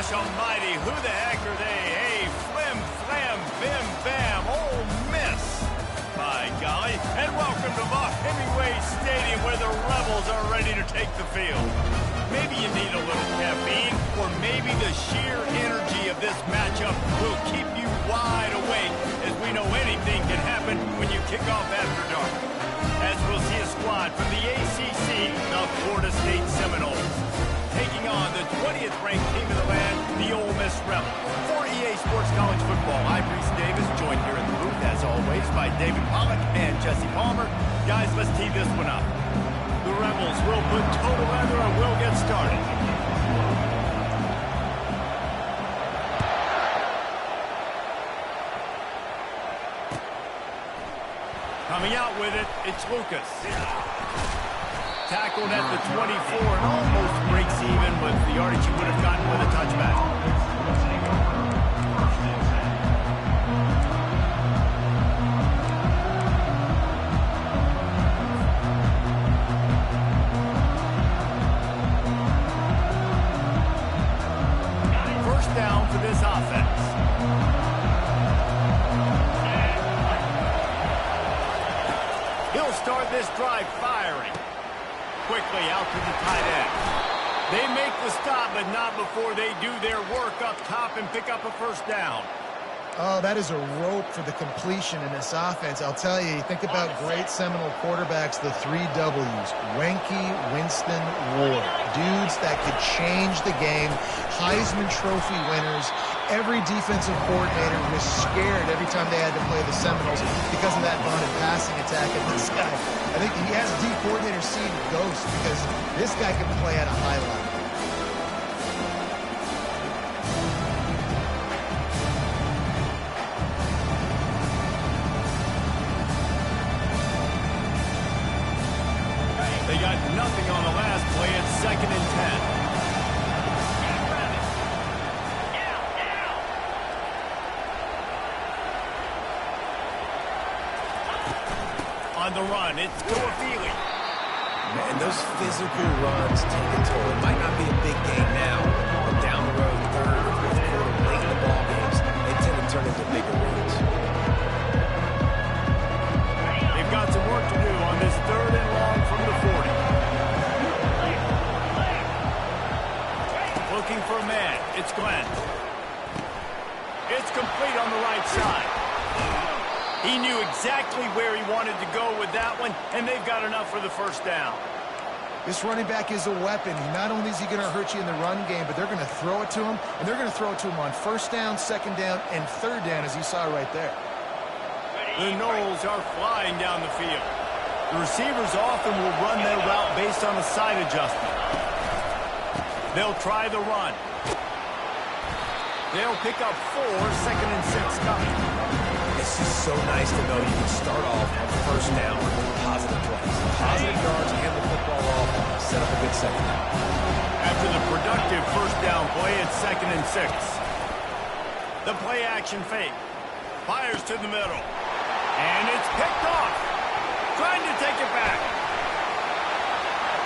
gosh almighty, who the heck are they? Hey, flim, flam, bim, bam, Ole Miss. By golly, and welcome to Hemingway Stadium where the Rebels are ready to take the field. Maybe you need a little caffeine, or maybe the sheer energy of this matchup will keep you wide awake, as we know anything can happen when you kick off after dark. As we'll see a squad from the ACC, the Florida State Seminoles, taking on the 20th ranked team of the land, the Ole Miss Rebels. For EA Sports College Football, I'm Reese Davis, joined here in the booth, as always, by David Pollack and Jesse Palmer. Guys, let's tee this one up. The Rebels will put total leather and we'll get started. Coming out with it, it's Lucas. Tackled at the 24 and almost breaks even with the yardage he would have gotten with a touchback. First down for this offense. He'll start this drive firing. Quickly out to the tight end. They make the stop, but not before they do their work up top and pick up a first down. Oh, that is a rope for the completion in this offense. I'll tell you, think about great Seminole quarterbacks, the 3 W's. Wenke, Winston, Ward. Dudes that could change the game. Heisman Trophy winners. Every defensive coordinator was scared every time they had to play the Seminoles because of that bonded passing attack of this guy. I think he has D coordinator seeing ghosts because this guy can play at a high level. They got nothing on the last play. It's 2nd and 10. On the run, it's Toafili. Man, those physical runs take a toll. It might not be a big game now, but down the road, 3rd or 4th quarter, late in the ball games, they tend to turn into bigger runs. They've got some work to do on this 3rd and long from the 40. Looking for a man. It's Glenn. It's complete on the right side. He knew exactly where he wanted to go with that one, and they've got enough for the first down. This running back is a weapon. Not only is he going to hurt you in the run game, but they're going to throw it to him, and they're going to throw it to him on 1st down, 2nd down, and 3rd down, as you saw right there. The Noles are flying down the field. The receivers often will run their route based on a side adjustment. They'll try the run. They'll pick up 4, 2nd and 6 coming. It's just so nice to know you can start off on 1st down with positive plays. Positive yards, hand the football off, set up a good 2nd down. After the productive 1st down play, it's 2nd and 6. The play action fake. Fires to the middle. And it's picked off. Trying to take it back.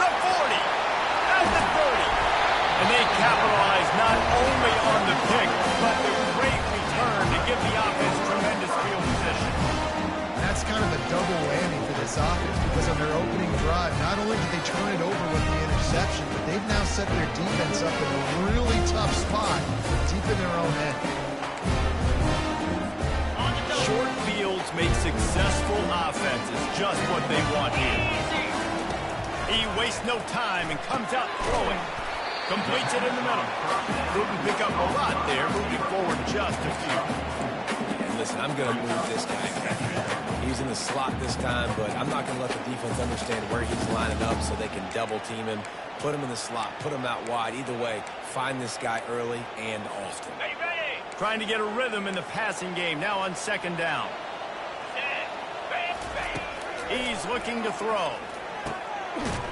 The 40. And the 30. And they capitalize not only on the pick, but the great return to give the offense tremendous field position. That's kind of a double whammy for this offense because on their opening drive, not only did they turn it over with the interception, but they've now set their defense up in a really tough spot deep in their own end. Short fields make successful offenses just what they want here. He wastes no time and comes out throwing. Completes it in the middle. Couldn't pick up a lot there, moving forward just a few. And listen, I'm going to move this guy. He's in the slot this time, but I'm not going to let the defense understand where he's lining up so they can double team him, put him in the slot, put him out wide. Either way, find this guy early and often. Trying to get a rhythm in the passing game, now on 2nd down. He's looking to throw.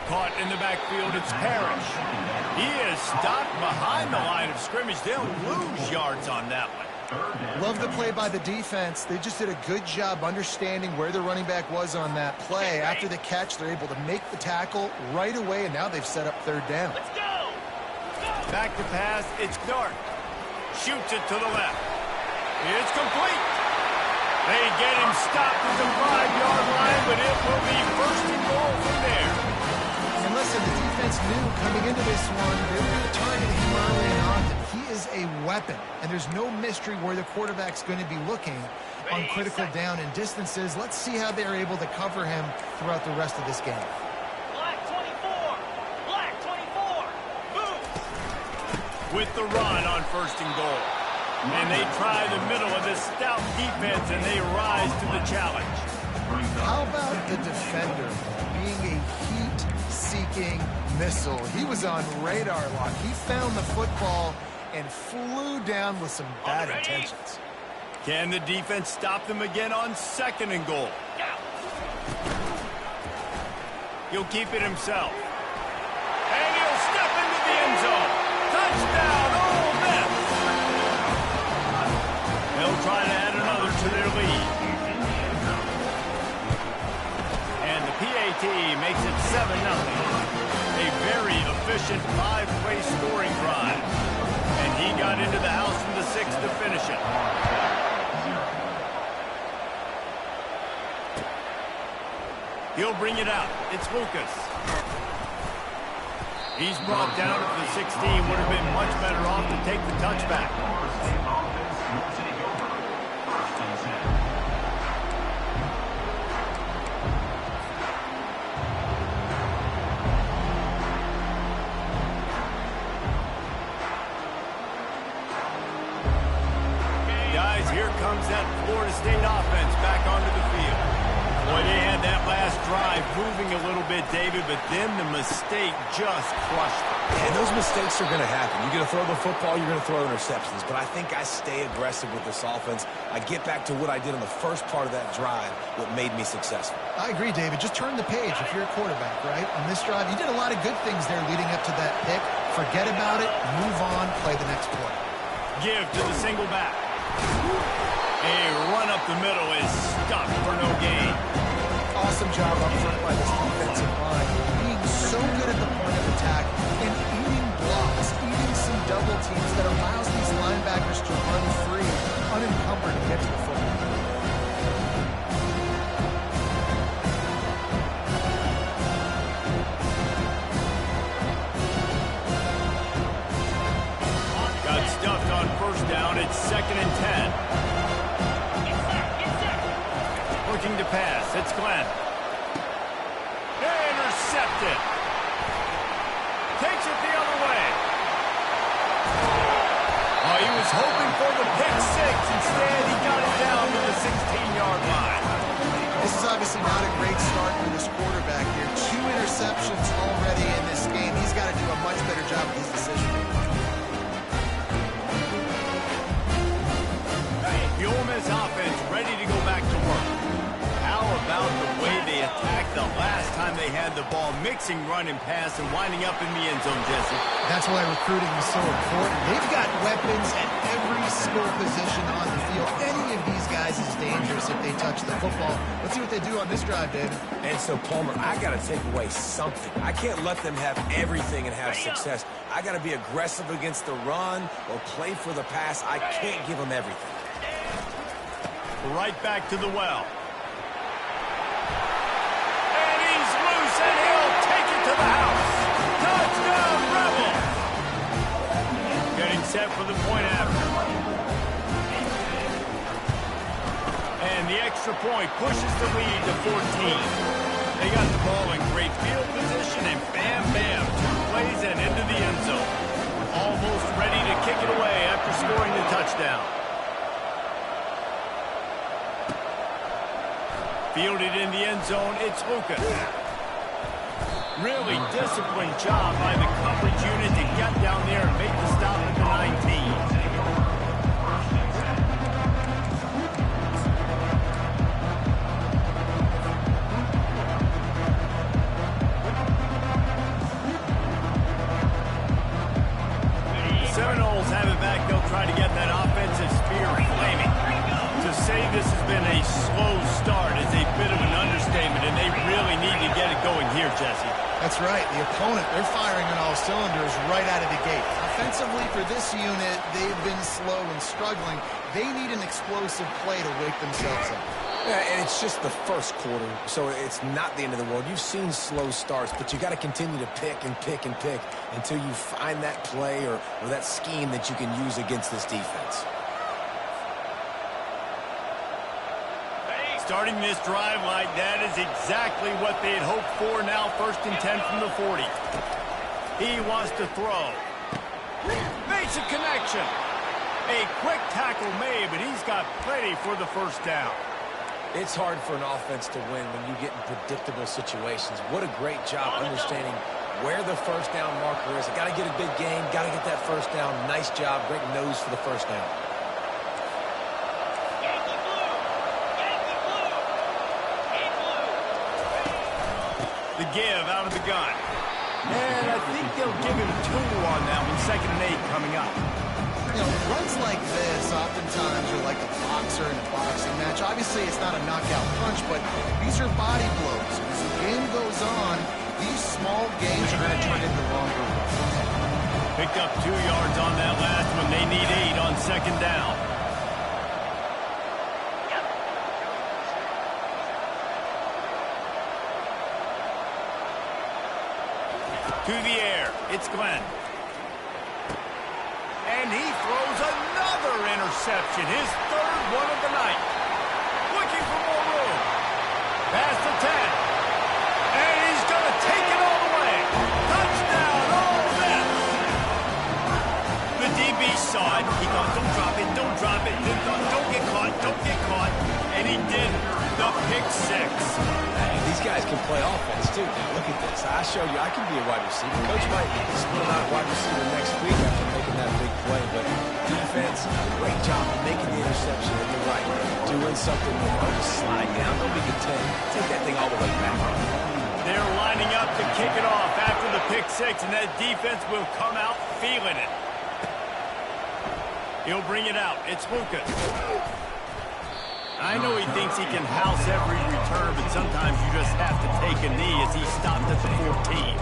Caught in the backfield, it's Parrish. He is stopped behind the line of scrimmage. They'll lose yards on that one. Love the play by the defense. They just did a good job understanding where the running back was on that play. After the catch, they're able to make the tackle right away, and now they've set up 3rd down. Back to pass, it's Dart. Shoots it to the left. It's complete. They get him stopped at the 5-yard line, but it will be first and goal from there. And listen, the defense knew coming into this one, they were going to target him early and often. He is a weapon, and there's no mystery where the quarterback's going to be looking on critical down and distances. Let's see how they're able to cover him throughout the rest of this game. Black 24. Black 24. Move. With the run on first and goal. And they try the middle of this stout defense, and they rise to the challenge. How about the defender being a heat-seeking missile? He was on radar lock. He found the football and flew down with some bad intentions. Can the defense stop them again on second and goal? He'll keep it himself. And he'll step into the end zone. Touchdown, Ole Miss! They'll try to add another to their lead. And the PAT makes it 7-0. A very efficient 5-play scoring drive. And he got into the house from the 6 to finish it. He'll bring it out. It's Lucas. He's brought down at the 16. Would have been much better off to take the touchback. Guys, here comes that Florida State offense back onto the field. Boy, they had that last drive moving a little bit, David, but then the mistake just crushed them. And those mistakes are going to happen. You're going to throw the football, you're going to throw interceptions. But I think I stay aggressive with this offense. I get back to what I did on the first part of that drive, what made me successful. I agree, David. Just turn the page if you're a quarterback, right? On this drive, you did a lot of good things there leading up to that pick. Forget about it, move on, play the next play. Give to the single back. A run up the middle is stuck for no gain. Awesome job up front by this defensive line. Being so good at the point of attack and eating blocks, eating some double teams that allows these linebackers to run free, unencumbered and get to the football. Got stuffed on first down. It's 2nd and 10. Looking to pass. It's Glenn. Intercepted. Takes it the other way. Oh, he was hoping for the pick six. Instead, he got it down to the 16-yard line. This is obviously not a great start for this quarterback here. 2 interceptions already in this game. He's got to do a much better job with his decision-making. The Ole Miss offense ready to go back to work. How about the way they attacked the last time they had the ball, mixing run and pass and winding up in the end zone, Jesse? That's why recruiting is so important. They've got weapons at every skill position on the field. Any of these guys is dangerous if they touch the football. Let's see what they do on this drive, David. And so, Palmer, I got to take away something. I can't let them have everything and have success. I got to be aggressive against the run or play for the pass. I can't give them everything. Right back to the well. And he's loose, and he'll take it to the house. Touchdown, Rebels! Getting set for the point after. And the extra point pushes the lead to 14. They got the ball in great field position, and bam, bam, 2 plays and into the end zone. Almost ready to kick it away after scoring the touchdown. Fielded in the end zone, it's Lucas. Really disciplined job by the coverage unit to get down there and make the stop at the 19. The Seminoles have it back. They'll try to get that offensive spear flaming. To say this has been a slow start is a bit of an understatement, and they really need to get it going here, Jesse. That's right. The opponent, they're firing on all cylinders right out of the gate. Offensively, for this unit, they've been slow and struggling. They need an explosive play to wake themselves up. Yeah, and it's just the first quarter, so it's not the end of the world. You've seen slow starts, but you got to continue to pick and pick and pick until you find that play or that scheme that you can use against this defense. Starting this drive like that is exactly what they had hoped for. Now 1st and 10 from the 40. He wants to throw. Makes a connection. A quick tackle made, but he's got plenty for the first down. It's hard for an offense to win when you get in predictable situations. What a great job understanding where the first down marker is. Got to get a big game, got to get that first down. Nice job, great nose for the first down. Yankee blue! Yankee blue! Yankee blue! The give out of the gun. And I think they'll give him 2 on that one. 2nd and 8 coming up. You know, runs like this oftentimes are like a boxer in a boxing match. Obviously, it's not a knockout punch, but these are body blows. As the game goes on, these small gains are going to turn into longer runs. Picked up 2 yards on that last one. They need 8 on 2nd down. To the air. It's Glenn. And he throws another interception, his 3rd one of the night. Looking for more room. Past the 10. And he's going to take it all the way. Touchdown, Ole Miss. The DB saw it. He thought, don't drop it, don't drop it. Then thought, don't get caught, don't get caught. And he didn't. The pick 6. These guys can play offense, too. Now, look at this. I showed you I can be a wide receiver. Coach might split out a wide receiver next week after making that big play, but defense, great job of making the interception. And you're right, doing something with it. Just slide down. Don't be content. Take that thing all the way back. They're lining up to kick it off after the pick 6, and that defense will come out feeling it. He'll bring it out. It's Lucas. I know he thinks he can house every return, but sometimes you just have to take a knee as he stopped at the 14.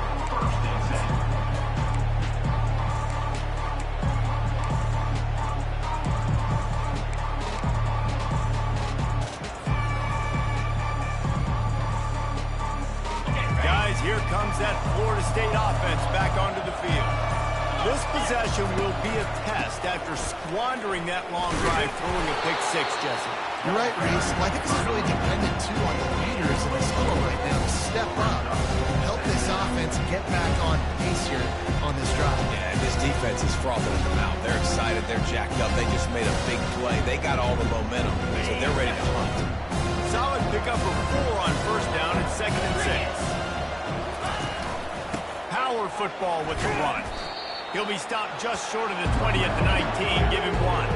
Guys, here comes that Florida State offense back onto the field. This possession will be a test after squandering that long drive throwing a pick 6, Jesse. You're right, Reese. Well, I think this is really dependent, too, on the leaders in this huddle right now to step up and help this offense get back on pace here on this drive. Yeah, and this defense is frothing at the mouth. They're excited. They're jacked up. They just made a big play. They got all the momentum, so they're ready to hunt. Solid pickup of 4 on 1st down and 2nd and 6. Power football with the run. He'll be stopped just short of the 20 at the 19. Give him 1.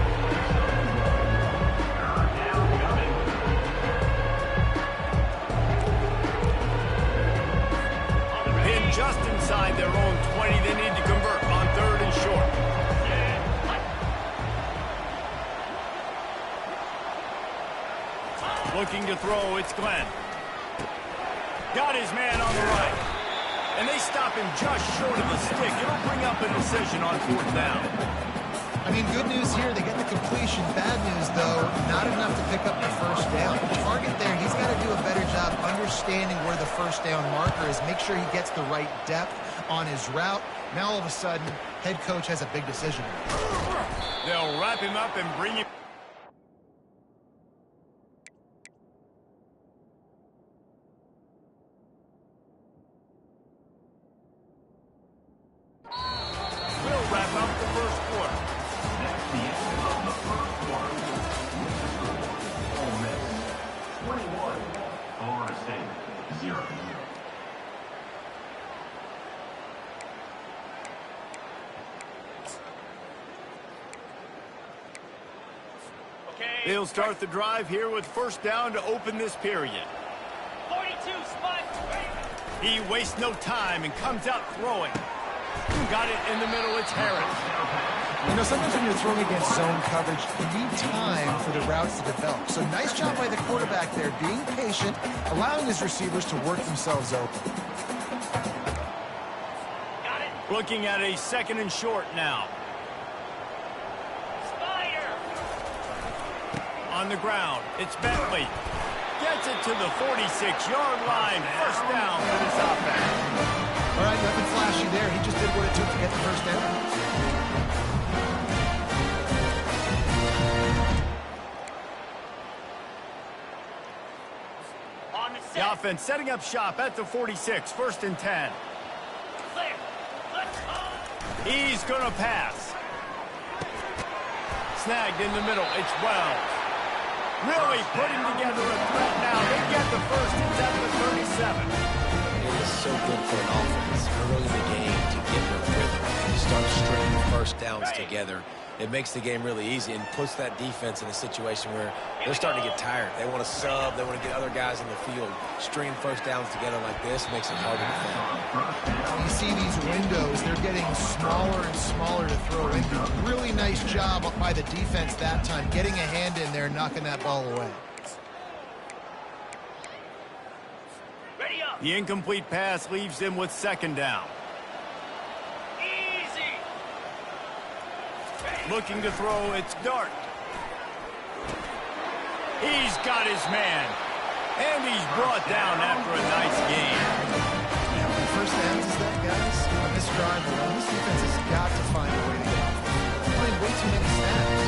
Just inside their own 20. They need to convert on 3rd and short. Looking to throw, it's Glenn. Got his man on the right. And they stop him just short of the stick. It'll bring up a decision on 4th down. I mean, good news here, they get the completion. Bad news, though, not enough to pick up the 1st down. The target there, he's got to do a better job understanding where the 1st down marker is, make sure he gets the right depth on his route. Now, all of a sudden, head coach has a big decision. They'll wrap him up and bring him. We'll wrap up the 1st quarter. That's the end of the 1st quarter. Ole Miss 21, Florida State 0. They'll start the drive here with 1st down to open this period. 42, spot. He wastes no time and comes out throwing. Got it in the middle, it's Harris. You know, sometimes when you're throwing against zone coverage, you need time for the routes to develop. So nice job by the quarterback there, being patient, allowing his receivers to work themselves open. Got it. Looking at a 2nd and short now. Spider. On the ground, it's Bentley. Gets it to the 46-yard line. First down for this offense. All right, nothing flashy there. He just did what it took to get the first down. On the The set. offense setting up shop at the 46, 1st and 10. Clear. Let's go. He's going to pass. Snagged in the middle. It's Wells. Really putting together a threat now. They get the first. It's at the 37. It is so good for an offense early in the game to get in a rhythm and to start stringing first downs together. It makes the game really easy and puts that defense in a situation where they're starting to get tired. They want to sub. They want to get other guys in the field. Stringing first downs together like this makes it hard to defend. You see these windows, they're getting smaller and smaller to throw into. Really nice job by the defense that time, getting a hand in there and knocking that ball away. Ready up. The incomplete pass leaves them with 2nd down. Easy. Looking to throw, it's Dart. He's got his man. And he's brought down after a nice game. How many first downs is that, guys? On this drive alone, this defense has got to find a way to get off. They're playing way too many snaps.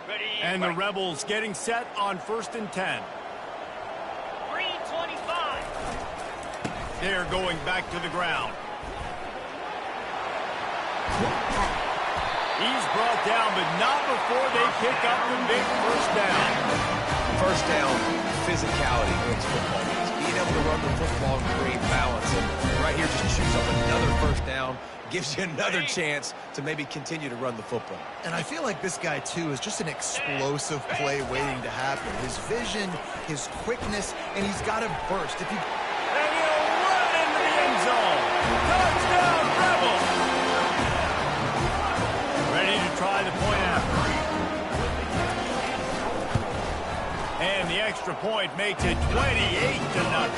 Ready. And the fight. Rebels getting set on 1st and 10. Green 25. They're going back to the ground. He's brought down, but not before they pick up the big first down. First down, physicality wins football games. Being able to run the football and create balance. And right here, just choose up another first down, gives you another chance to maybe continue to run the football. And I feel like this guy, too, is just an explosive play waiting to happen. His vision, his quickness, and he's got to burst. If you... And he'll run into the end zone. Touchdown, Rebels! Ready to try the point after. And the extra point makes it 28-0.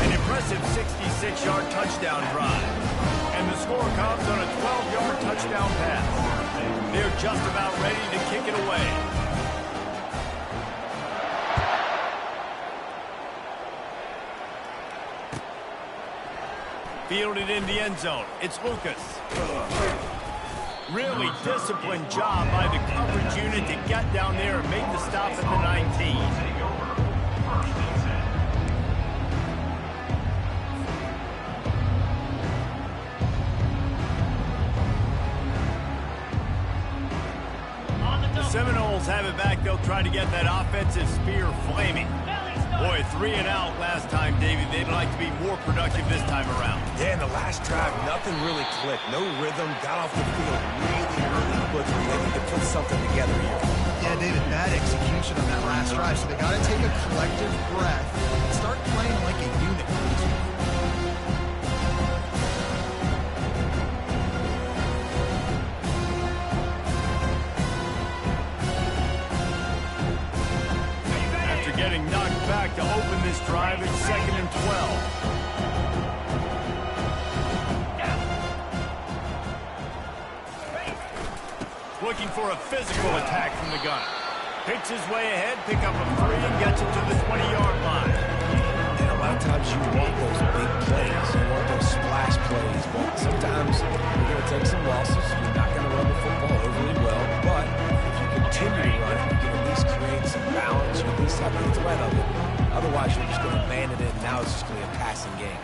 An impressive 66-yard touchdown drive. And the score comes on a 12-yard touchdown pass. They're just about ready to kick it away. Fielded in the end zone. It's Lucas. Really disciplined job by the coverage unit to get down there and make the stop at the 19. The Seminoles have it back. They'll try to get that offensive spear flaming. Boy, 3 and out last time, Davey. They'd like to be more productive this time around. Yeah, in the last drive, nothing really clicked. No rhythm, got off the field really quickly. They need to put something together here. Yeah, David, bad execution on that last drive. So they got to take a collective breath and start playing like a unit. After getting knocked back to open this drive, it's 2nd and 12. Looking for a physical attack from the gun. Picks his way ahead, pick up a 3, and gets it to the 20-yard line. And a lot of times you want those big plays. You want those splash plays. But sometimes you're going to take some losses. You're not going to run the football overly well. But if you continue to run it, you can at least create some balance. You at least have the threat of it. Otherwise, you're just going to abandon it, and now it's just going to be a passing game.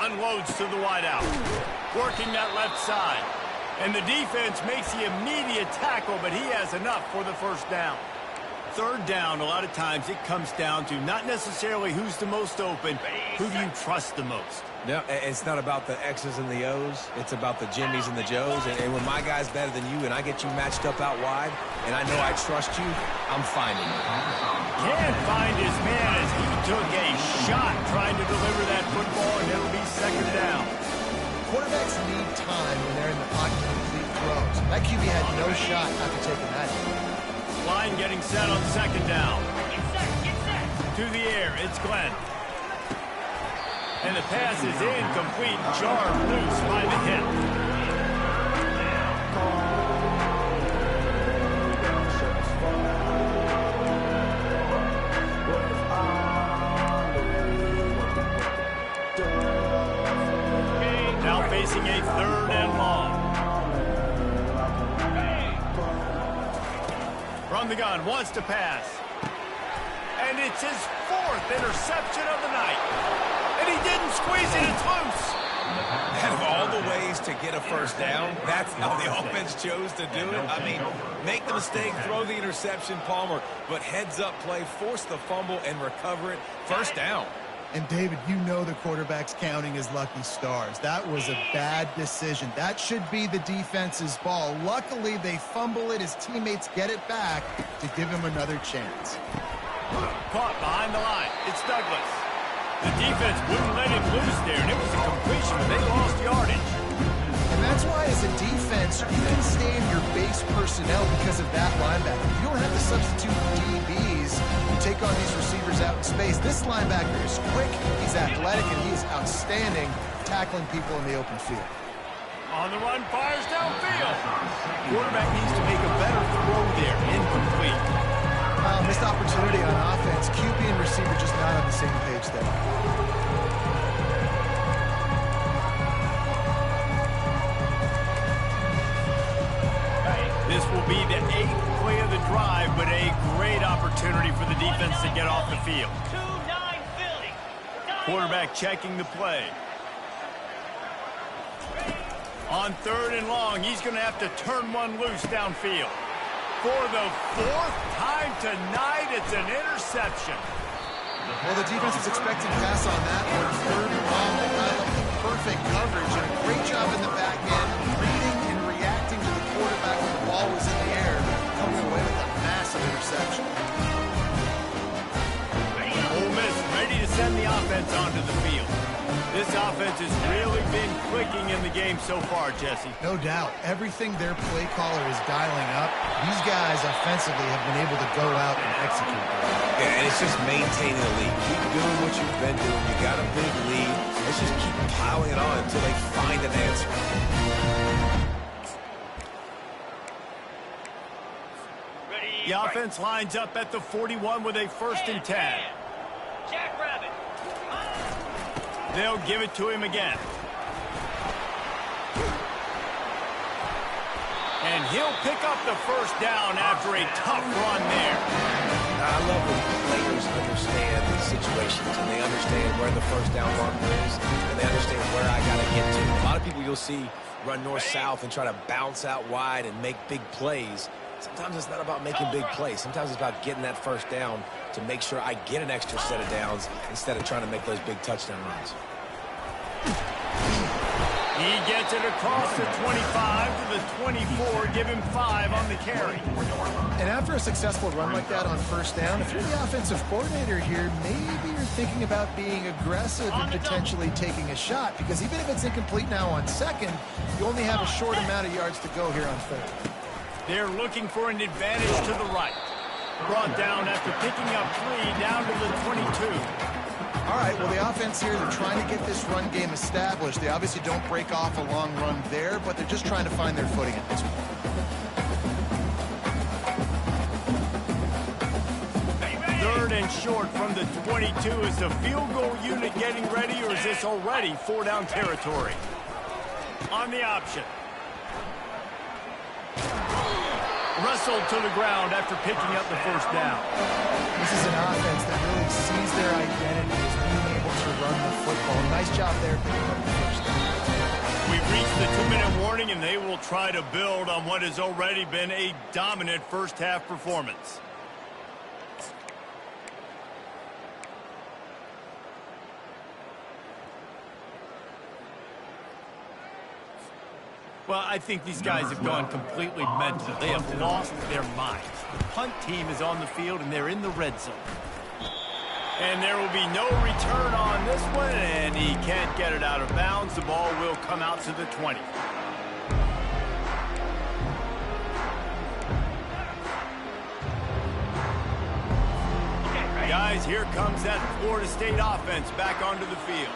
Unloads to the wideout. Working that left side. And the defense makes the immediate tackle, but he has enough for the first down. 3rd down, a lot of times it comes down to not necessarily who's the most open, who do you trust the most? No, it's not about the X's and the O's. It's about the Jimmies and the Joes. And when my guy's better than you and I get you matched up out wide and I know I trust you, I'm finding it. Can't find his man as he took a shot trying to deliver that football, and it'll be second down. Quarterbacks need time when they're in the pocket to complete throws. That QB had no shot after taking that. Line getting set on second down. Get set, get set. To the air, it's Glenn. And the pass is incomplete, jarred loose by the hip. Now facing a third and long. From the gun, wants to pass. And it's his fourth interception of the night. And he didn't squeeze it, it's loose. Out of all the ways to get a first down, that's how the offense chose to do it. I mean, make the mistake, throw the interception, Palmer, but heads-up play, force the fumble, and recover it. First down. And, David, you know the quarterback's counting his lucky stars. That was a bad decision. That should be the defense's ball. Luckily, they fumble it. His teammates get it back to give him another chance. Caught behind the line. It's Douglas. The defense wouldn't let him loose there, and it was a completion, but they lost yardage. And that's why, as a defense, you can stay in your base personnel because of that linebacker. You don't have to substitute DBs to take on these receivers out in space. This linebacker is quick, he's athletic, and he is outstanding tackling people in the open field. On the run, fires downfield. Quarterback needs to make a better throw there. Incomplete. Missed opportunity on offense. QB and receiver just not on the same page there. This will be the 8th play of the drive, but a great opportunity for the defense to get off the field. 2-9 Philly. Quarterback checking the play. On third and long, he's going to have to turn one loose downfield. For the 4th time tonight, it's an interception. Well, the defense is expecting pass on that one. Third and long, they got up the perfect coverage and a great job in the back end, reading and reacting to the quarterback when the ball was in the air, coming away with a massive interception. Ole Miss ready to send the offense onto the field. This offense has really been clicking in the game so far, Jesse. No doubt. Everything their play caller is dialing up, these guys offensively have been able to go out and execute. Yeah, and it's just maintaining the lead. Keep doing what you've been doing. You got a big lead. Let's just keep piling it on until they find an answer. The offense lines up at the 41 with a 1st and 10. Jackrabbit. They'll give it to him again. And he'll pick up the first down after a tough run there. I love when players understand the situations and they understand where the first down marker is and they understand where I got to get to. A lot of people you'll see run north-south and try to bounce out wide and make big plays. Sometimes it's not about making big plays. Sometimes it's about getting that first down to make sure I get an extra set of downs instead of trying to make those big touchdown runs. He gets it across the 25 to the 24, give him 5 on the carry. And after a successful run like that on first down, if you're the offensive coordinator here, maybe you're thinking about being aggressive and potentially taking a shot, because even if it's incomplete now on second, you only have a short amount of yards to go here on third. They're looking for an advantage to the right. Brought down after picking up 3 down to the 22. All right, well, the offense here, they're trying to get this run game established. They obviously don't break off a long run there, but they're just trying to find their footing at this point. Third and short from the 22. Is the field goal unit getting ready, or is this already 4-down territory? On the option. Wrestled to the ground after picking up the first down. This is an offense that really sees their identity as being able to run the football. Nice job there picking up the first down. We've reached the 2-minute warning, and they will try to build on what has already been a dominant first-half performance. Well, I think these guys have gone completely mental. They have lost their minds. The punt team is on the field, and they're in the red zone. And there will be no return on this one, and he can't get it out of bounds. The ball will come out to the 20. Guys, here comes that Florida State offense back onto the field.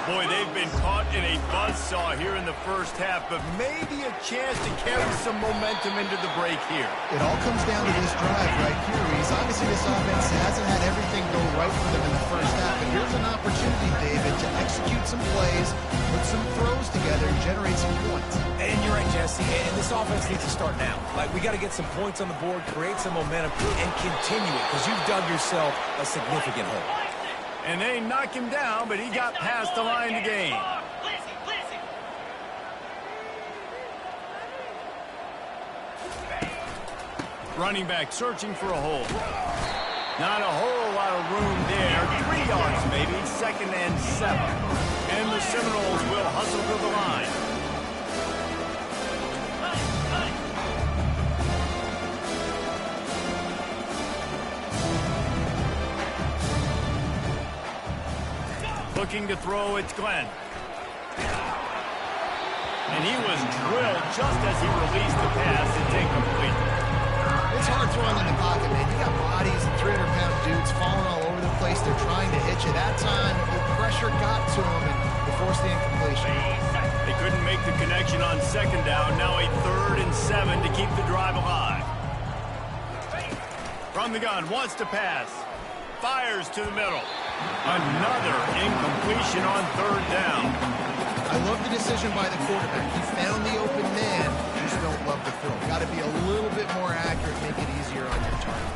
Boy, they've been caught in a buzzsaw here in the first half, but maybe a chance to carry some momentum into the break here. It all comes down to this drive right here, Reese. Obviously, this offense hasn't had everything go right for them in the first half, but here's an opportunity, David, to execute some plays, put some throws together, and generate some points. And you're right, Jesse, and this offense needs to start now. Like, we got to get some points on the board, create some momentum, and continue it, because you've dug yourself a significant hole. And they knock him down, but he got past the line to gain. Running back searching for a hole. Not a whole lot of room there. 3 yards maybe, 2nd and 7. And the Seminoles will hustle to the line. Looking to throw, it's Glenn. And he was drilled just as he released the pass. It's incomplete. It's hard throwing in the pocket, man. You got bodies and 300-pound dudes falling all over the place. They're trying to hit you. That time, the pressure got to him and they forced the incompletion. They couldn't make the connection on 2nd down. Now a 3rd and 7 to keep the drive alive. From the gun, wants to pass. Fires to the middle. Another incompletion on 3rd down. I love the decision by the quarterback. He found the open man, just don't love the throw. Got to be a little bit more accurate, make it easier on your target.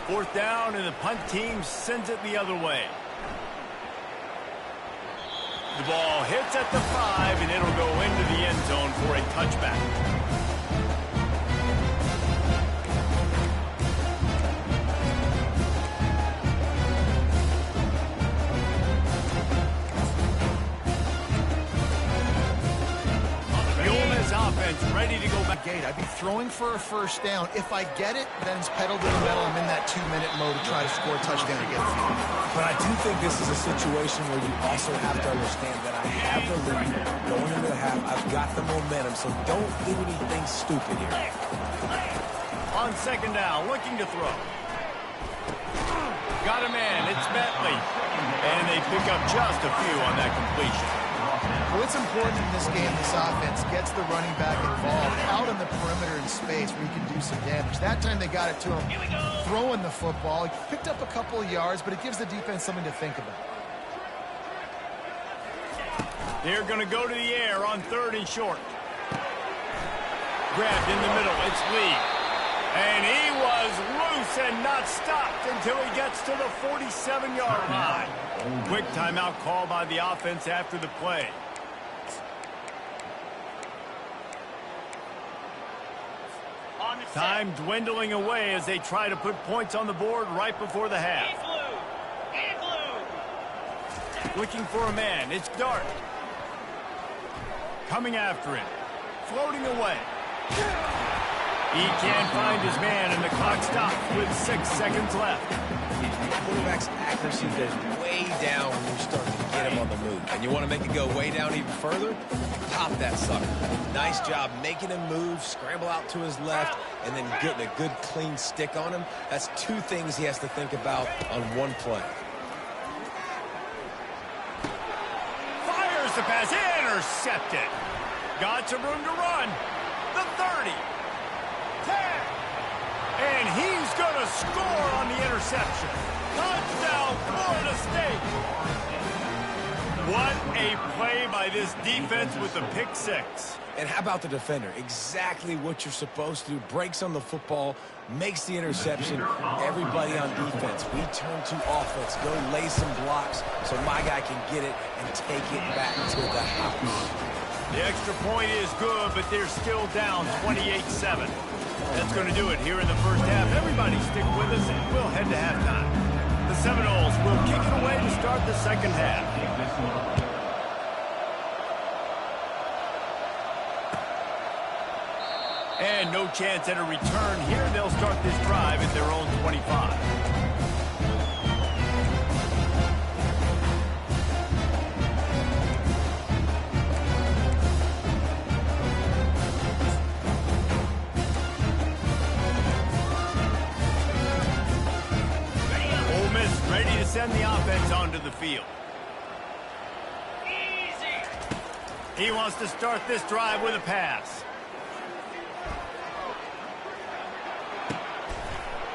4th down, and the punt team sends it the other way. The ball hits at the 5, and it'll go into the end zone for a touchback. Offense ready to go back. I'd be throwing for a 1st down. If I get it, then it's pedal to the metal. I'm in that 2-minute mode to try to score a touchdown and get a field. But I do think this is a situation where you also have to understand that I have the lead going into the half. I've got the momentum, so don't do anything stupid here. On 2nd down, looking to throw. Got a man. It's Bentley. And they pick up just a few on that completion. Well, it's important in this game, this offense gets the running back involved out on the perimeter in space where he can do some damage. That time they got it to him throwing the football. He picked up a couple of yards, but it gives the defense something to think about. They're going to go to the air on 3rd and short. Grabbed in the middle. It's Lee. And he was loose and not stopped until he gets to the 47-yard line. Quick timeout call by the offense after the play. Time dwindling away as they try to put points on the board right before the half. Looking for a man. It's Dart. Coming after him. Floating away. He can't find his man, and the clock stops with 6 seconds left. Quarterback's accuracy goes way down when you're starting to get him on the move. And you want to make it go way down even further? Pop that sucker. Nice job making him move, scramble out to his left, and then getting a good clean stick on him. That's 2 things he has to think about on one play. Fires the pass, intercepted. Got some room to run. The 30. 10. And he's going to score on the interception. Touchdown, Florida State. What a play by this defense with the pick 6. And how about the defender? Exactly what you're supposed to do. Breaks on the football, makes the interception. Everybody on defense, we turn to offense. Go lay some blocks so my guy can get it and take it back to the house. The extra point is good, but they're still down 28-7. That's going to do it here in the first half. Everybody stick with us, and we'll head to halftime. The Seminoles will kick it away to start the second half. And no chance at a return here. They'll start this drive at their own 25. Ole Miss ready to send the offense onto the field. Easy. He wants to start this drive with a pass.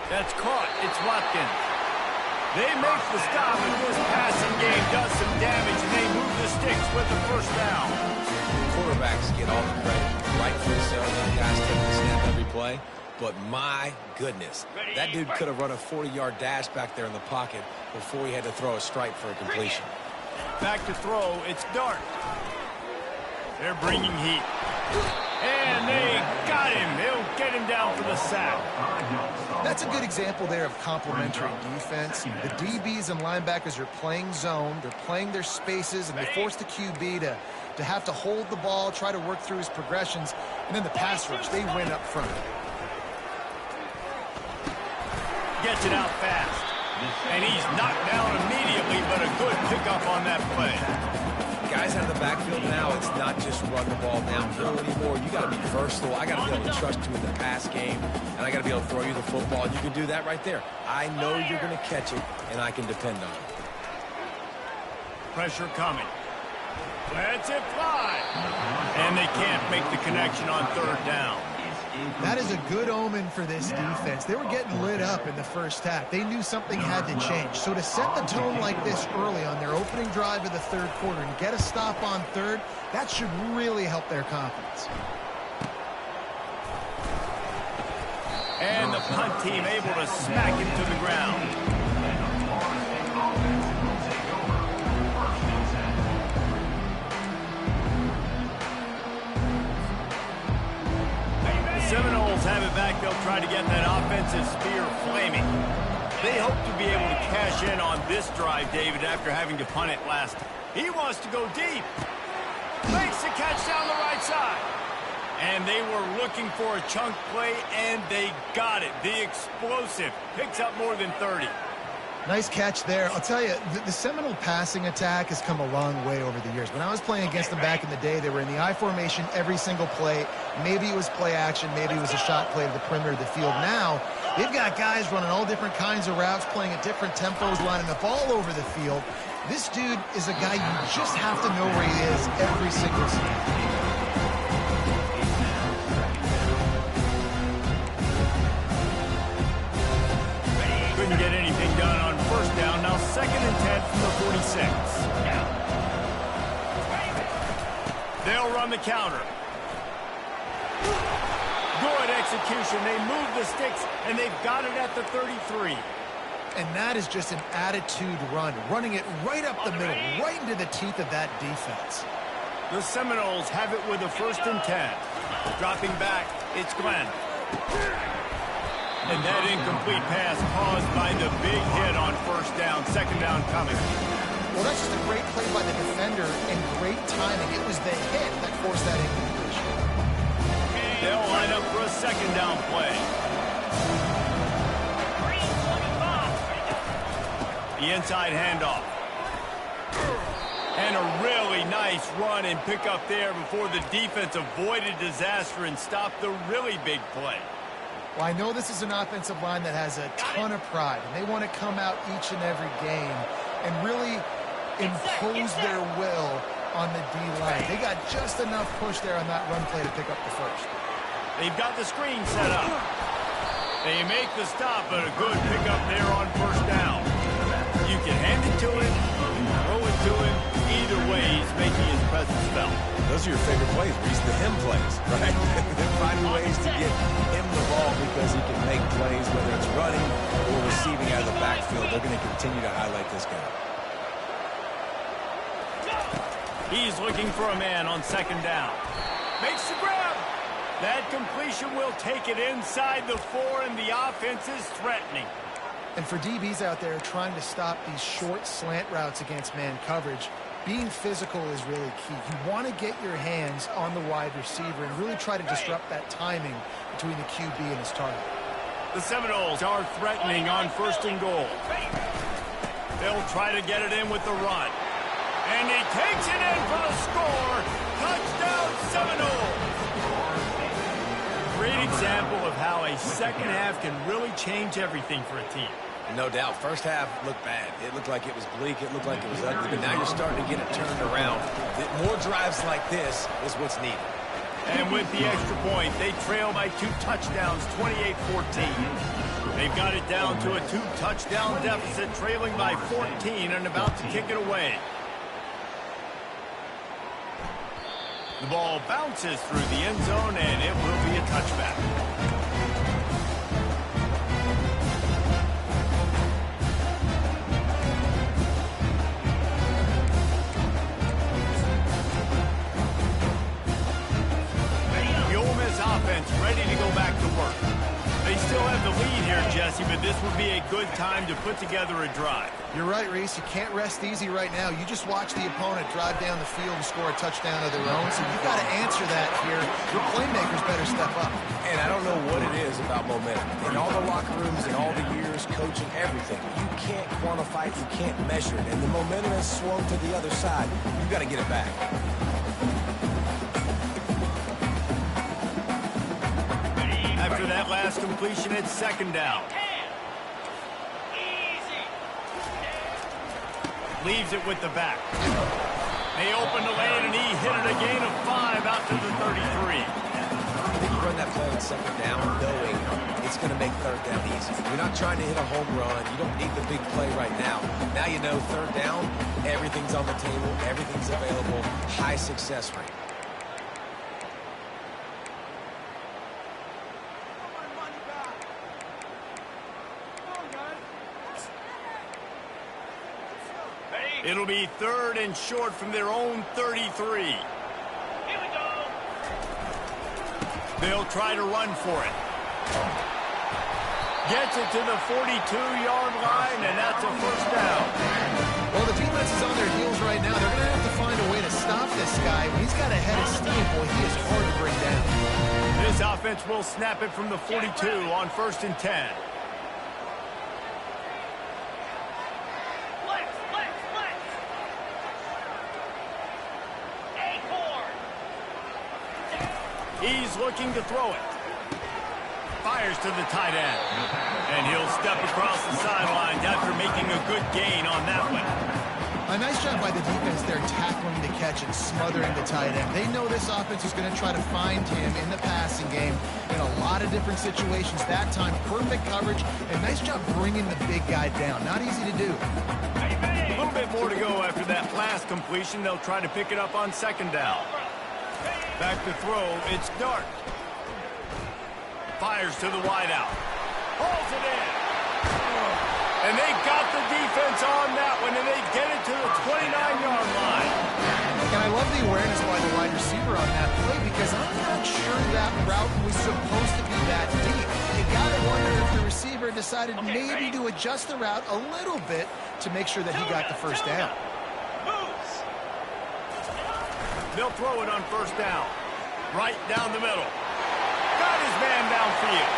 That's caught. It's Watkins. They make the stop, and this passing game does some damage, and they move the sticks with the first down. Quarterbacks get all the credit. Rightfully so. Those guys take the snap every play. But my goodness, that dude could have run a 40-yard dash back there in the pocket before he had to throw a strike for a completion. Back to throw. It's Dart. They're bringing heat. And they got him. They'll get him down for the sack. That's a good example there of complementary defense. The DBs and linebackers are playing zone. They're playing their spaces, and they force the QB to have to hold the ball, try to work through his progressions. And then the pass rush, they win up front. Gets it out fast. And he's knocked down immediately, but a good pickup on that play. Guys out of the backfield now, it's not just run the ball downhill anymore. You got to be versatile. I got to be able to trust you in the pass game, and I got to be able to throw you the football. And you can do that right there. I know you're going to catch it, and I can depend on it. Pressure coming. Lets it fly. And they can't make the connection on third down. That is a good omen for this defense. They were getting lit up in the first half. They knew something had to change. So to set the tone like this early on their opening drive of the third quarter and get a stop on third, that should really help their confidence. And the punt team able to smack him to the ground. Seminoles have it back. They'll try to get that offensive spear flaming. They hope to be able to cash in on this drive, David, after having to punt it last. He wants to go deep. Makes the catch down the right side. And they were looking for a chunk play, and they got it. The explosive picks up more than 30. Nice catch there. I'll tell you, the Seminole passing attack has come a long way over the years. When I was playing against them back in the day, they were in the I formation every single play. Maybe it was play action. Maybe it was a shot play to the perimeter of the field. Now, they've got guys running all different kinds of routes, playing at different tempos, lining up all over the field. This dude is a guy you just have to know where he is every single snap. Couldn't get anything done on first down. Now 2nd and 10 from the 46. They'll run the counter. Good execution. They move the sticks, and they've got it at the 33. And that is just an attitude run, running it right up the middle, right into the teeth of that defense. The Seminoles have it with a 1st and 10. Dropping back, it's Glenn. And that incomplete pass caused by the big hit on first down. 2nd down coming. Well, that's just a great play by the defender and great timing. It was the hit that forced that incompletion. They'll line up for a 2nd down play. The inside handoff. And a really nice run and pick up there before the defense avoided disaster and stopped the really big play. Well, I know this is an offensive line that has a ton of pride, and they want to come out each and every game and really impose their will on the D-line. They got just enough push there on that run play to pick up the first. They've got the screen set up. They make the stop, but a good pickup there on first down. You can hand it to him, throw it to him. Either way, he's making his presence felt. Those are your favorite plays, Reese, the him plays, right? They're finding ways to get him the ball because he can make plays, whether it's running or receiving out of the backfield. They're going to continue to highlight this guy. He's looking for a man on 2nd down. Makes the grab. That completion will take it inside the 4, and the offense is threatening. And for DBs out there trying to stop these short slant routes against man coverage, being physical is really key. You want to get your hands on the wide receiver and really try to disrupt that timing between the QB and his target. The Seminoles are threatening on 1st and goal. They'll try to get it in with the run. And he takes it in for the score. Touchdown, Seminoles! Great example of how a second half can really change everything for a team. No doubt. First half looked bad. It looked like it was bleak. It looked like it was ugly. But now you're starting to get it turned around. More drives like this is what's needed. And with the extra point, they trail by 2 touchdowns, 28-14. They've got it down to a 2-touchdown deficit, trailing by 14 and about to kick it away. The ball bounces through the end zone, and it will be a touchback. Offense ready to go back to work. They still have the lead here, Jesse, but this would be a good time to put together a drive. You're right, Reese. You can't rest easy right now. You just watch the opponent drive down the field and score a touchdown of their own, so you've got to answer that here. Your playmakers better step up. And I don't know what it is about momentum. In all the locker rooms and all the years, coaching, everything, you can't quantify it, you can't measure it. And the momentum has swung to the other side. You've got to get it back. After that last completion, it's 2nd down. Easy. Leaves it with the back. They open the lane, and he hit it a gain of 5 out to the 33. I think you run that play on 2nd down knowing it's going to make 3rd down easy. You're not trying to hit a home run. You don't need the big play right now. Now you know 3rd down, everything's on the table, everything's available, high success rate. It'll be 3rd and short from their own 33. Here we go. They'll try to run for it. Gets it to the 42-yard line, and that's a 1st down. Well, the defense is on their heels right now. They're going to have to find a way to stop this guy. When he's got a head of steam, boy, he is hard to bring down. This offense will snap it from the 42 on 1st and 10. He's looking to throw it. Fires to the tight end. And he'll step across the sidelines after making a good gain on that one. A nice job by the defense there tackling the catch and smothering the tight end. They know this offense is going to try to find him in the passing game in a lot of different situations. That time, perfect coverage, and nice job bringing the big guy down. Not easy to do. A little bit more to go after that last completion. They'll try to pick it up on 2nd down. Back to throw, it's Dart. Fires to the wideout. Hauls it in. And they got the defense on that one, and they get it to the 29-yard line. And I love the awareness by the wide receiver on that play because I'm not sure that route was supposed to be that deep. You got to wonder if the receiver decided maybe to adjust the route a little bit to make sure that he got the 1st down. They'll throw it on 1st down. Right down the middle. Got his man downfield.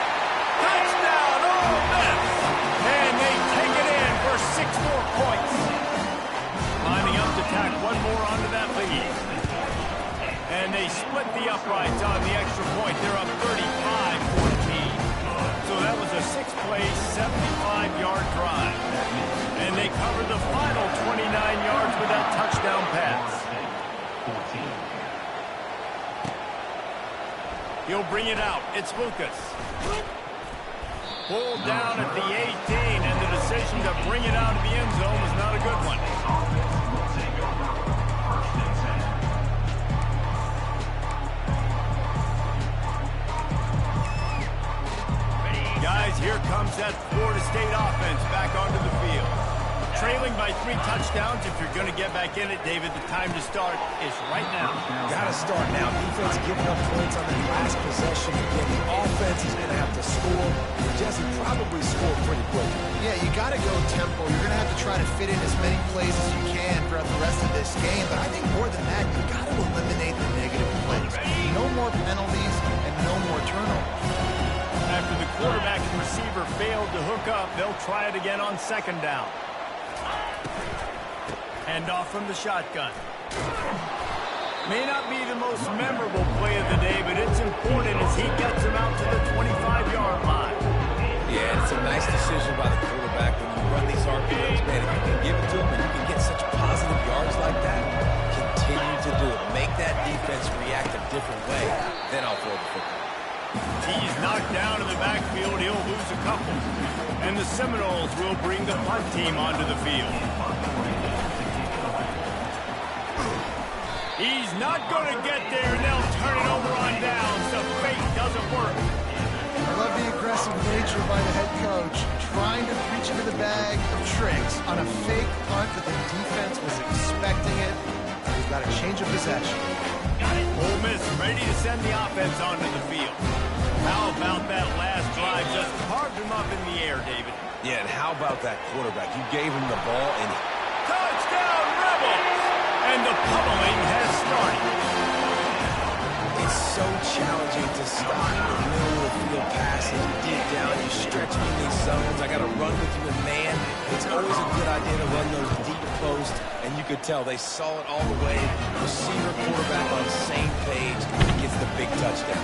Touchdown, Ole Miss! And they take it in for 6 more points. Lining up to tack one more onto that lead. And they split the uprights on the extra point. They're up 35-14. So that was a 6-play, 75-yard drive. And they covered the final 29 yards with that touchdown pass. He'll bring it out. It's Lucas. Pulled down at the 18, and the decision to bring it out of the end zone was not a good one. Guys, here comes that Florida State offense back onto the field. trailing by 3 touchdowns. If you're going to get back in it, David, the time to start is right now. Got to start now. Defense giving up points on the last possession. Again, the offense is going to have to score. Jesse probably scored pretty quick. Yeah, you got to go tempo. You're going to have to try to fit in as many plays as you can throughout the rest of this game. But I think more than that, you got to eliminate the negative plays. No more penalties and no more turnovers. After the quarterback and receiver failed to hook up, they'll try it again on 2nd down. Hand off from the shotgun. May not be the most memorable play of the day, but it's important as he gets him out to the 25-yard line. Yeah, it's a nice decision by the quarterback when you run these RPOs. Man, if you can give it to him and you can get such positive yards like that, continue to do it. Make that defense react a different way. Then I'll throw the football. He's knocked down in the backfield. He'll lose a couple. And the Seminoles will bring the punt team onto the field. He's not going to get there, and they'll turn it over on downs. The fake doesn't work. I love the aggressive nature by the head coach, trying to reach into the bag of tricks on a fake punt that the defense was expecting it. We've got a change of possession. Ole Miss ready to send the offense onto the field. How about that last drive? Just carved him up in the air, David. Yeah, and how about that quarterback? You gave him the ball and... Touchdown, Rebels! And the pummeling has started. It's so challenging to stop the middle of the field passes. Deep down, you stretch in these zones. I got to run with you in man. It's always a good idea to run those deep posts, and you could tell they saw it all the way. Receiver, quarterback on the same page. Gets the big touchdown.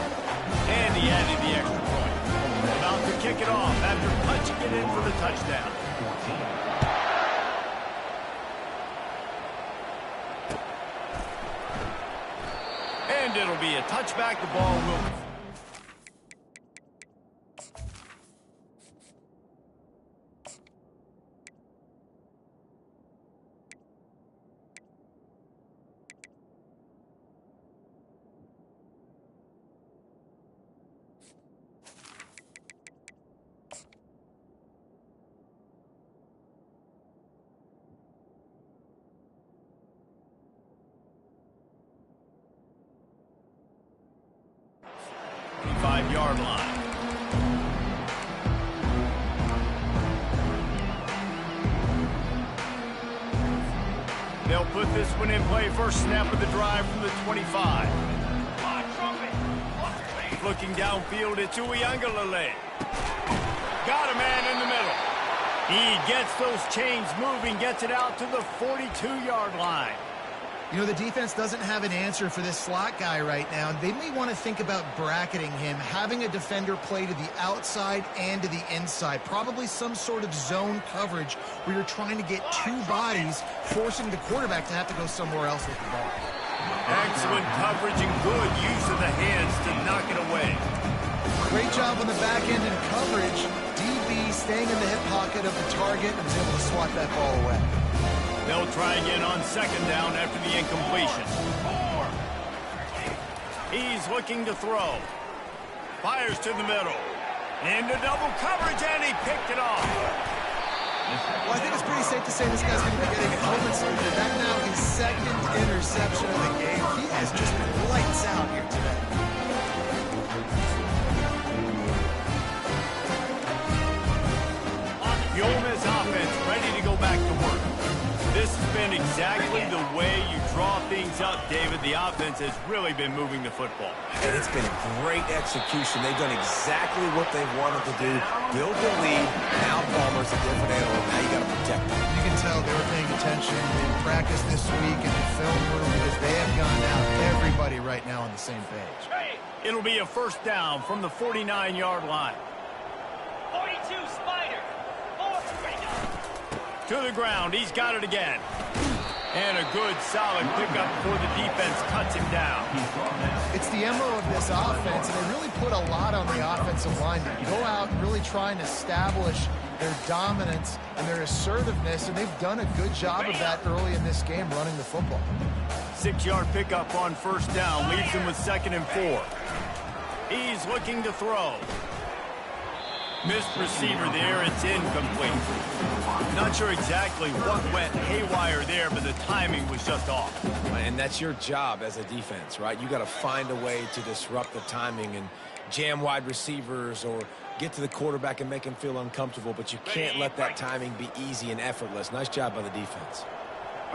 And he added the extra point. About to kick it off after punching it in for the touchdown. And it'll be a touchback. The ball will... Five-yard line. They'll put this one in play. First snap of the drive from the 25. Looking downfield, it's Uiagalelei. Got a man in the middle. He gets those chains moving, gets it out to the 42-yard line. You know, the defense doesn't have an answer for this slot guy right now. They may want to think about bracketing him, having a defender play to the outside and to the inside. Probably some sort of zone coverage where you're trying to get 2 bodies, forcing the quarterback to have to go somewhere else with the ball. Excellent coverage and good use of the hands to knock it away. Great job on the back end and coverage. DB staying in the hip pocket of the target and was able to swat that ball away. They'll try again on 2nd down after the incompletion. He's looking to throw. Fires to the middle. Into double coverage, and he picked it off. Well, I think it's pretty safe to say this guy's going to be getting helmet surgery. That now his 2nd interception of the game. He has just been lights out here today. The Ole Miss offense ready to go back to work. This has been exactly the way you draw things up, David. The offense has really been moving the football. And it's been great execution. They've done exactly what they've wanted to do. Build the lead. Now Palmer's a different animal. Now you got to protect them. You can tell they were paying attention in practice this week in the film room because they have gone out. Everybody right now on the same page. It'll be a first down from the 49-yard line. 42 Spider. 4. To the ground. He's got it again. And a good, solid pickup before the defense cuts him down. It's the MO of this offense, and they really put a lot on the offensive line to go out and really try and establish their dominance and their assertiveness, and they've done a good job of that early in this game running the football. 6-yard pickup on first down. Leaves him with 2nd and 4. He's looking to throw. Missed receiver there. It's incomplete. Not sure exactly what went haywire there, but the timing was just off. And that's your job as a defense, right? You got to find a way to disrupt the timing and jam wide receivers or get to the quarterback and make him feel uncomfortable, but you can't let that timing be easy and effortless. Nice job by the defense.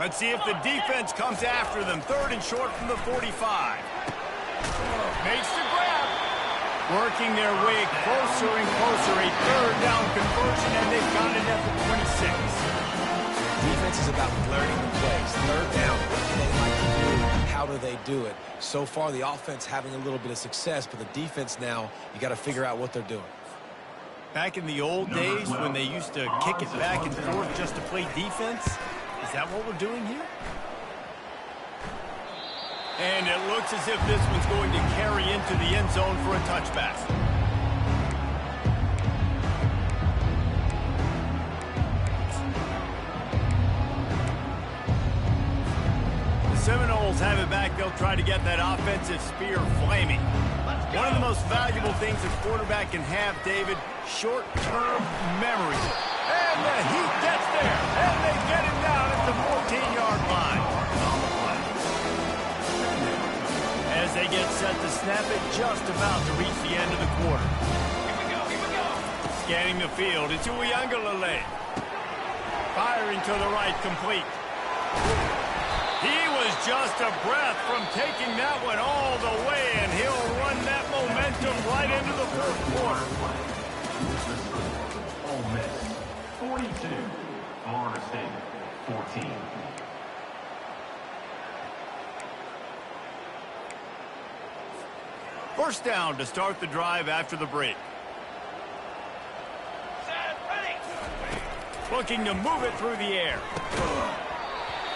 Let's see if the defense comes after them. 3rd and short from the 45. Makes the grab. Working their way closer and closer. A 3rd down conversion, and they've got it at the 26. Defense is about learning the plays. 3rd down, what do they like to do? How do they do it? So far, the offense having a little bit of success, but the defense now, you got to figure out what they're doing. Back in the old days when they used to kick it back and forth just to play defense, is that what we're doing here? And it looks as if this one's going to carry into the end zone for a touchback. The Seminoles have it back. They'll try to get that offensive spear flaming. One of the most valuable things a quarterback can have, David, short-term memory. And the heat gets there, and they get him down at the 14-yard line. As they get set to snap it, just about to reach the end of the quarter. Here we go. Scanning the field, it's Uiagalelei. Firing to the right, complete. He was just a breath from taking that one all the way, and he'll run that momentum right into the 4th quarter. Ole Miss 42, Florida State 14. First down to start the drive after the break. Set, ready. Looking to move it through the air.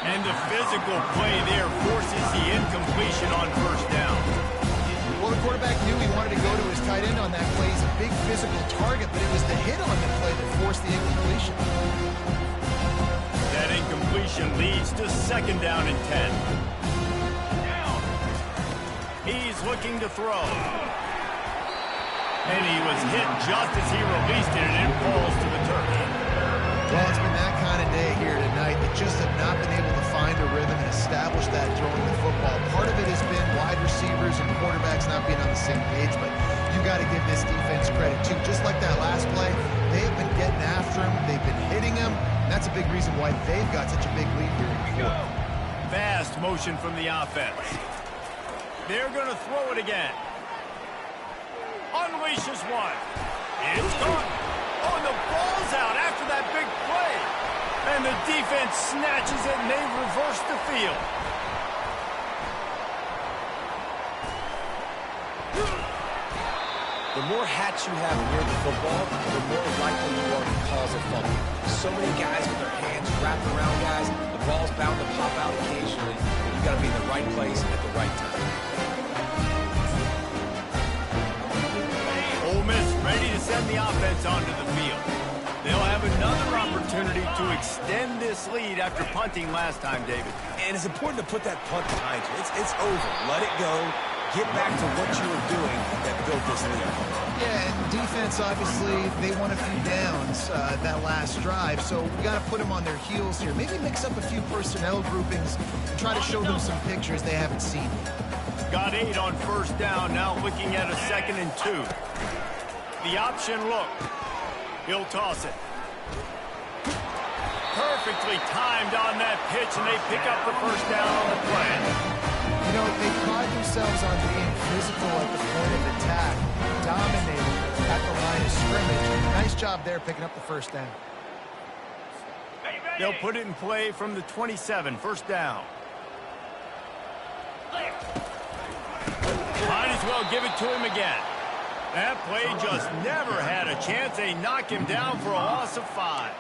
And the physical play there forces the incompletion on 1st down. Well, the quarterback knew he wanted to go to his tight end on that play. He's a big physical target, but it was the hit on the play that forced the incompletion. That incompletion leads to 2nd down and 10. Down. He's looking to throw. And he was hit just as he released it, and it falls to the turf. Well, it's been that kind of day here tonight. They just have not been able to find a rhythm and establish that throwing the football. Part of it has been wide receivers and quarterbacks not being on the same page, but you've got to give this defense credit, too. Just like that last play, they have been getting after him. They've been hitting him. And that's a big reason why they've got such a big lead here in the 4th. Fast motion from the offense. They're going to throw it again. Unleashes one. It's gone. Oh, and the ball's out after that big play. And the defense snatches it, and they reverse the field. The more hats you have near the football, the more likely you are to cause a fumble. So many guys with their hands wrapped around guys, the ball's bound to pop out occasionally, and you got to be in the right place at the right time. Ole Miss ready to send the offense onto the field. They'll have another opportunity to extend this lead after punting last time, David. And it's important to put that punt behind you. It's over. Let it go. Get back to what you were doing that built this lead. Yeah, and defense, obviously, they won a few downs that last drive, so we got to put them on their heels here. Maybe mix up a few personnel groupings and try to show them some pictures they haven't seen. Got 8 on 1st down, now looking at a 2nd and 2. The option look. He'll toss it. Perfectly timed on that pitch, and they pick up the 1st down on the play. You know, they pride themselves on being physical at the point of attack, dominating at the line of scrimmage. Nice job there picking up the 1st down. They'll put it in play from the 27, 1st down. Might as well give it to him again. That play just never had a chance. They knock him down for a loss of 5.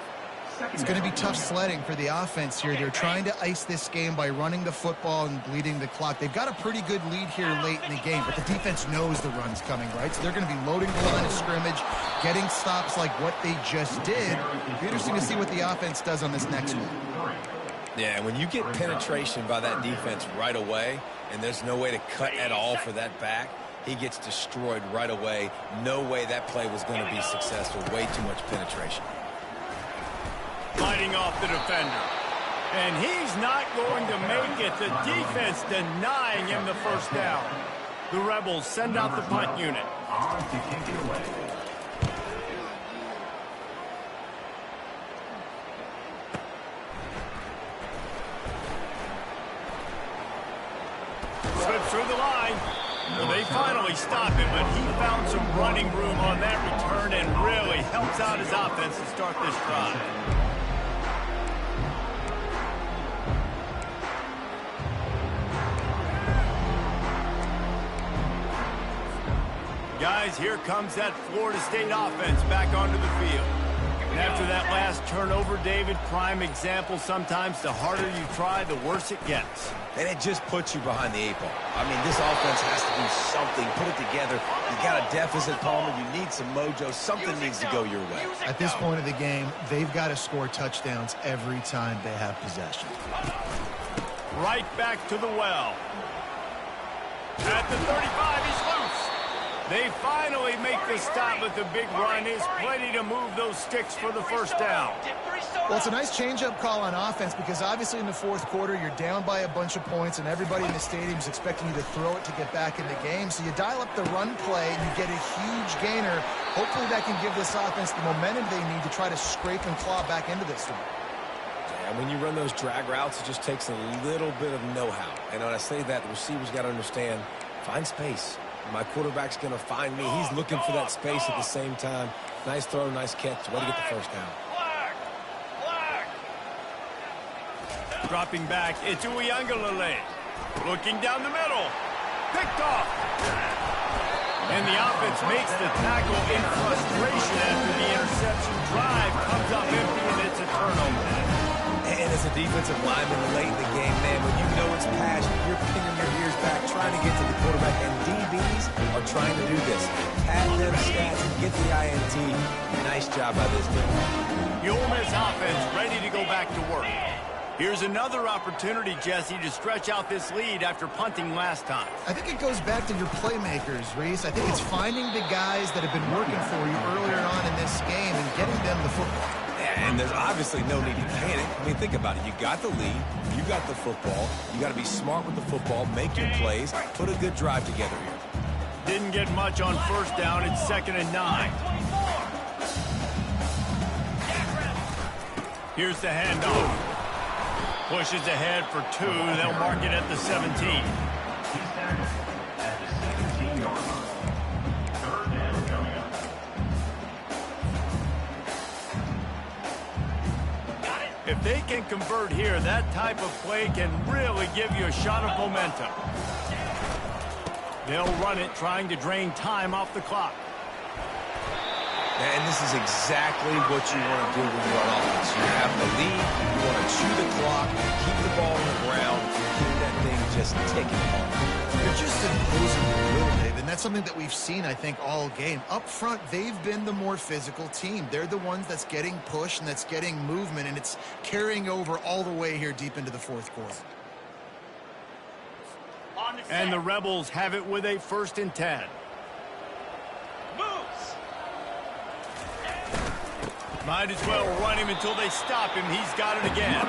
It's going to be tough sledding for the offense here. They're trying to ice this game by running the football and bleeding the clock. They've got a pretty good lead here late in the game, but the defense knows the run's coming, right? So they're going to be loading the line of scrimmage, getting stops like what they just did. It'll be interesting to see what the offense does on this next one. Yeah, when you get penetration by that defense right away, and there's no way to cut at all for that back, he gets destroyed right away. No way that play was going to be successful. Way too much penetration. Fighting off the defender. And he's not going to make it. The defense denying him the first down. The Rebels send out the punt unit. On to kick it away. Slips through the line. Well, they finally stop him, but he found some running room on that return and really helps out his offense to start this drive. Guys, here comes that Florida State offense back onto the field. And after that last turnover, David, prime example, sometimes the harder you try, the worse it gets. And it just puts you behind the 8 ball. I mean, this offense has to do something. Put it together. You got a deficit, Palmer. You need some mojo. Something needs to go your way. At this point of the game, they've got to score touchdowns every time they have possession. Right back to the well. At the 35, he's loose. They finally make the stop, but the big run is plenty to move those sticks for the first down. Well, it's a nice change-up call on offense because obviously in the fourth quarter, you're down by a bunch of points and everybody in the stadium is expecting you to throw it to get back in the game. So you dial up the run play and you get a huge gainer. Hopefully that can give this offense the momentum they need to try to scrape and claw back into this one. And when you run those drag routes, it just takes a little bit of know-how. And when I say that, the receivers got to understand, find space. My quarterback's going to find me. He's looking for that space at the same time. Nice throw, nice catch. Way to get the first down. Dropping back, it's Uiagalelei. Looking down the middle. Picked off. And the offense makes the tackle in frustration after the interception. Drive comes up empty, and it's a turnover. And as a defensive lineman late in the game, man, when you know it's passion, you're pinning your ears back, trying to get to the quarterback, and DBs are trying to do this. Pad them stats and get the INT. Nice job by this team. The Ole Miss offense ready to go back to work. Here's another opportunity, Jesse, to stretch out this lead after punting last time. I think it goes back to your playmakers, Reese. I think it's finding the guys that have been working for you earlier on in this game and getting them the football. And there's obviously no need to panic. I mean, think about it. You got the lead. You got the football. You got to be smart with the football, make your plays, put a good drive together here. Didn't get much on first down. It's 2nd and 9. Here's the handoff. Pushes ahead for 2. They'll mark it at the 17. At the 17-yard line. Third down coming up. If they can convert here, that type of play can really give you a shot of momentum. They'll run it, trying to drain time off the clock. And this is exactly what you want to do when you're on offense. You have the lead, you want to chew the clock, keep the ball on the ground, keep that thing just ticking on. They're just imposing the will, Dave, and that's something that we've seen, I think, all game. Up front, they've been the more physical team. They're the ones that's getting pushed and that's getting movement, and it's carrying over all the way here deep into the fourth quarter. And the Rebels have it with a 1st and 10. Might as well run him until they stop him. He's got it again.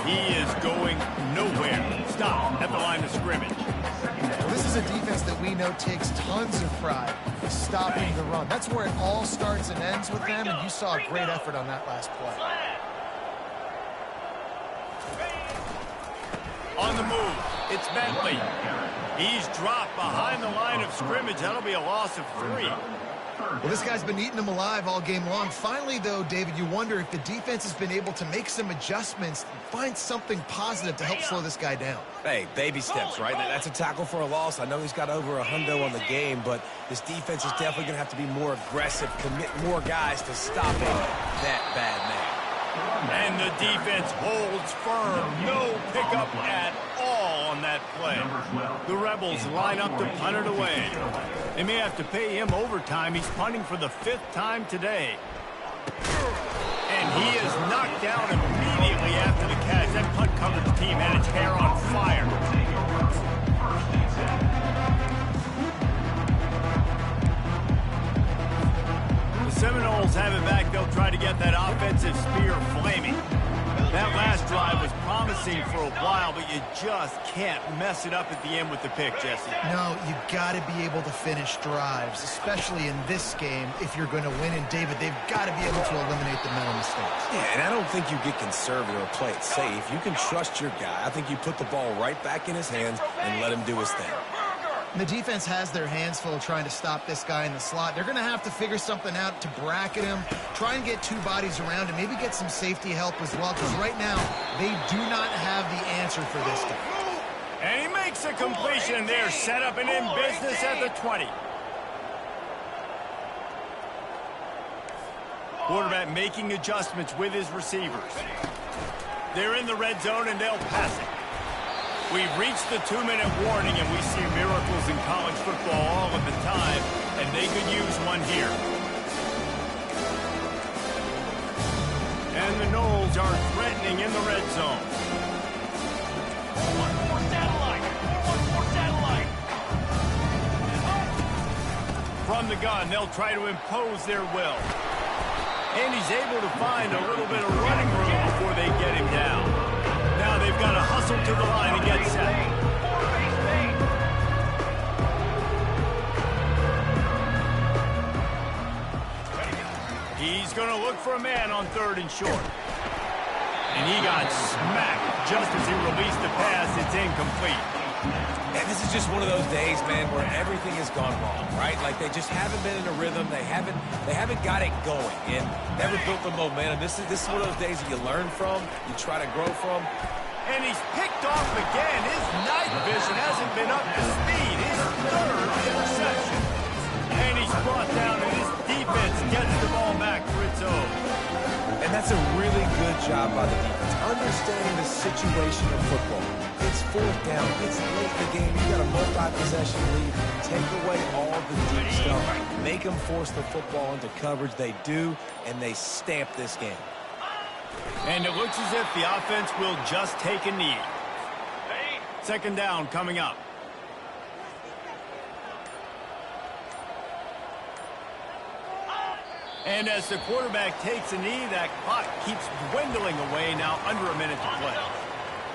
He is going nowhere. Stop at the line of scrimmage. Well, this is a defense that we know takes tons of pride stopping the run. That's where it all starts and ends with them, and you saw a great effort on that last play. On the move, it's Bentley. He's dropped behind the line of scrimmage. That'll be a loss of 3. Well, this guy's been eating them alive all game long. Finally, though, David, you wonder if the defense has been able to make some adjustments, find something positive to help slow this guy down. Hey, baby steps, right? That's a tackle for a loss. I know he's got over 100 on the game, but this defense is definitely going to have to be more aggressive, commit more guys to stopping that bad man. And the defense holds firm. No pickup at all on that play. The Rebels line up to punt it away. They may have to pay him overtime. He's punting for the 5th time today. And he is knocked down immediately after the catch. That punt coverage team had its hair on fire. Knowles have it back. They'll try to get that offensive spear flaming. That last drive was promising for a while, but you just can't mess it up at the end with the pick, Jesse. No, you got to be able to finish drives, especially in this game if you're going to win. And, David, they've got to be able to eliminate the mental mistakes. Yeah, and I don't think you get conservative or play it safe. You can trust your guy. I think you put the ball right back in his hands and let him do his thing. And the defense has their hands full trying to stop this guy in the slot. They're going to have to figure something out to bracket him, try and get two bodies around him, maybe get some safety help as well, because right now they do not have the answer for this guy. And he makes a completion there, set up and in business at the 20. Quarterback making adjustments with his receivers. They're in the red zone and they'll pass it. We've reached the 2-minute warning, and we see miracles in college football all of the time, and they could use one here. And the Knowles are threatening in the red zone. 4-1-4 satellite. 4-1-4 satellite. From the gun, they'll try to impose their will. And he's able to find a little bit of running room before they get him down. Now they've got to hustle to the line and get set. He's going to look for a man on 3rd and short. And he got smacked just as he released the pass. It's incomplete. And this is just one of those days, man, where everything has gone wrong, right? Like they just haven't been in a rhythm. They haven't got it going and never built the momentum. This is one of those days that you learn from, you try to grow from. And he's picked off again. His night vision hasn't been up to speed. His 3rd interception. And he's brought down, and his defense gets the ball back for its own. And that's a really good job by the defense, understanding the situation of football. It's 4th down. It's late in the game. You got a multi-possession lead. Take away all the deep stuff. Make them force the football into coverage. They do, and they stamp this game. And it looks as if the offense will just take a knee. 2nd down coming up. And as the quarterback takes a knee, that clock keeps dwindling away, now under a minute to play.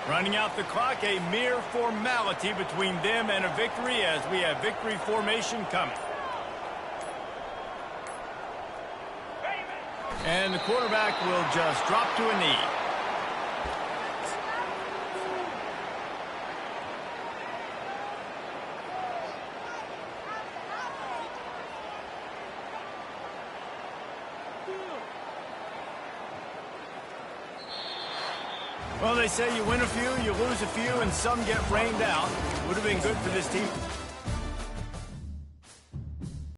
Running out the clock, a mere formality between them and a victory as we have victory formation coming. And the quarterback will just drop to a knee. Well, they say you win a few, you lose a few, and some get rained out. Would have been good for this team.